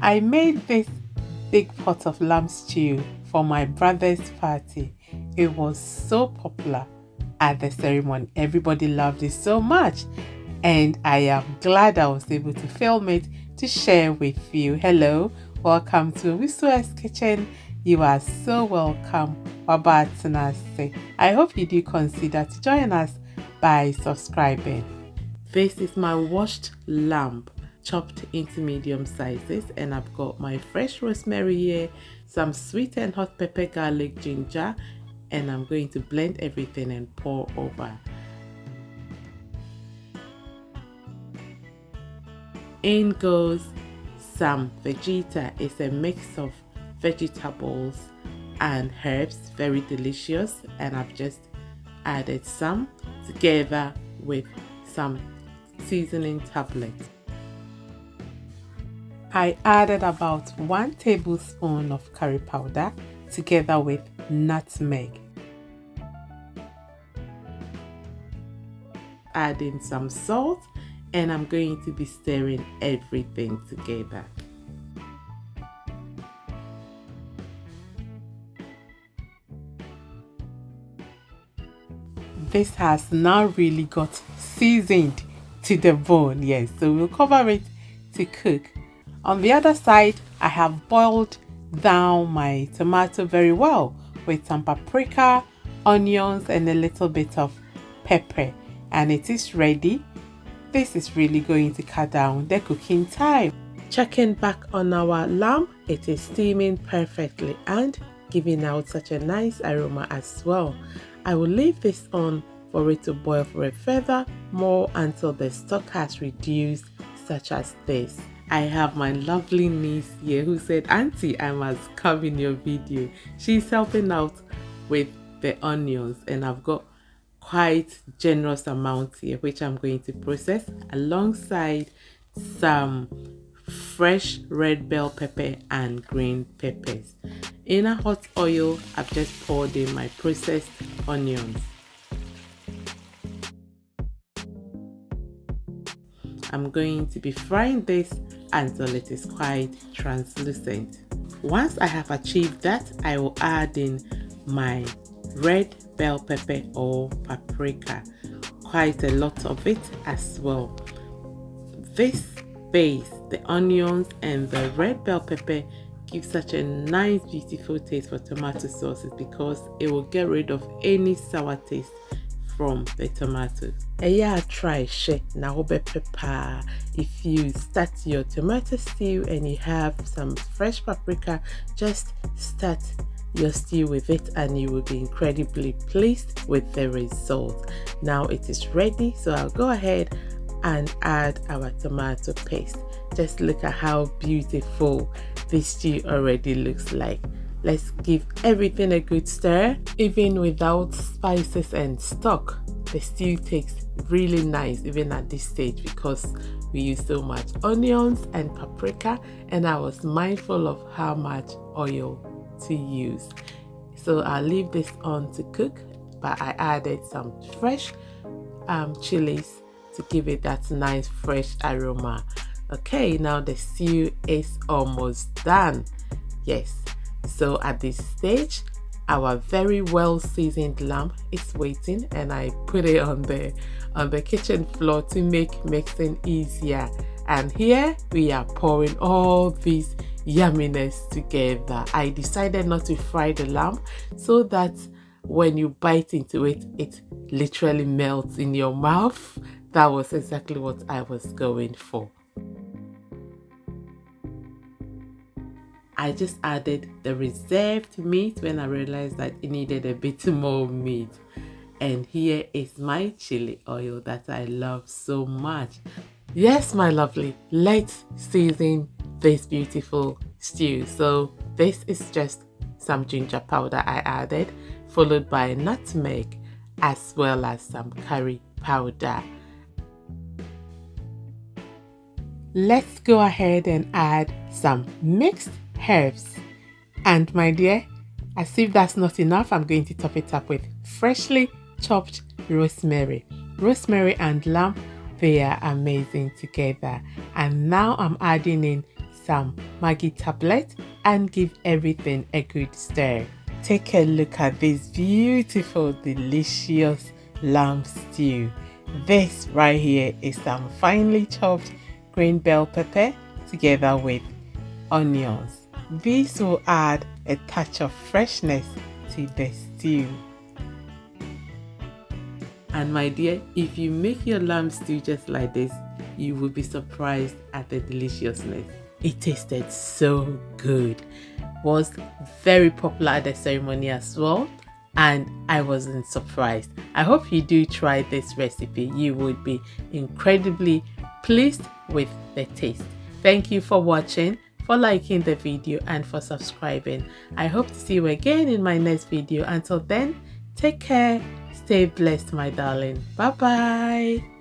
I made this big pot of lamb stew for my brother's party. It was so popular at the ceremony. Everybody loved it so much, and I am glad I was able to film it to share with you. Hello, welcome to Tastiest kitchen. You are so welcome. I hope you do consider to join us by subscribing. This is my washed lamb chopped into medium sizes, and I've got my fresh rosemary here, some sweet and hot pepper, garlic, ginger, and I'm going to blend everything and pour over. In goes some Vegeta. It's a mix of vegetables and herbs, very delicious, and I've just added some together with some seasoning tablets. I added about 1 tablespoon of curry powder together with nutmeg. Adding some salt, and I'm going to be stirring everything together. This has now really got seasoned to the bone, yes, so we'll cover it to cook. On the other side, I have boiled down my tomato very well with some paprika, onions, and a little bit of pepper, and it is ready. This is really going to cut down the cooking time. Checking back on our lamb, it is steaming perfectly and giving out such a nice aroma as well. I will leave this on for it to boil for a further more until the stock has reduced, such as this. I have my lovely niece here who said, "Auntie, I must come in your video." She's helping out with the onions, and I've got quite generous amount here which I'm going to process alongside some fresh red bell pepper and green peppers. In a hot oil, I've just poured in my processed onions. I'm going to be frying this until it is quite translucent. Once I have achieved that, I will add in my red bell pepper or paprika, quite a lot of it as well. This base, the onions and the red bell pepper, give such a nice beautiful taste for tomato sauces because it will get rid of any sour taste from the tomatoes. Yeah, try now pepper. If you start your tomato stew and you have some fresh paprika, just start your stew with it and you will be incredibly pleased with the result. Now it is ready, so I'll go ahead and add our tomato paste. Just look at how beautiful this stew already looks like. Let's give everything a good stir. Even without spices and stock, the stew tastes really nice even at this stage because we use so much onions and paprika, and I was mindful of how much oil to use. So I'll leave this on to cook, but I added some fresh chilies to give it that nice fresh aroma. Okay, now the stew is almost done. Yes, so at this stage our very well seasoned lamb is waiting, and I put it on the kitchen floor to make mixing easier. And here we are pouring all these yumminess together. I decided not to fry the lamb so that when you bite into it, it literally melts in your mouth. That was exactly what I was going for. I just added the reserved meat when I realized that it needed a bit more meat. And here is my chili oil that I love so much. Yes, my lovely, let's season this beautiful stew. So this is just some ginger powder I added, followed by nutmeg as well as some curry powder. Let's go ahead and add some mixed herbs. And my dear, as if that's not enough, I'm going to top it up with freshly chopped rosemary. Rosemary and lamb, they are amazing together. And now I'm adding in some Maggi tablet and give everything a good stir. Take a look at this beautiful, delicious lamb stew. This right here is some finely chopped green bell pepper together with onions. This will add a touch of freshness to the stew. And my dear, if you make your lamb stew just like this, you will be surprised at the deliciousness. It tasted so good. Was very popular at the ceremony as well, and I wasn't surprised. I hope you do try this recipe. You would be incredibly pleased with the taste. Thank you for watching, for liking the video, and for subscribing. I hope to see you again in my next video. Until then, take care, stay blessed, my darling. Bye bye.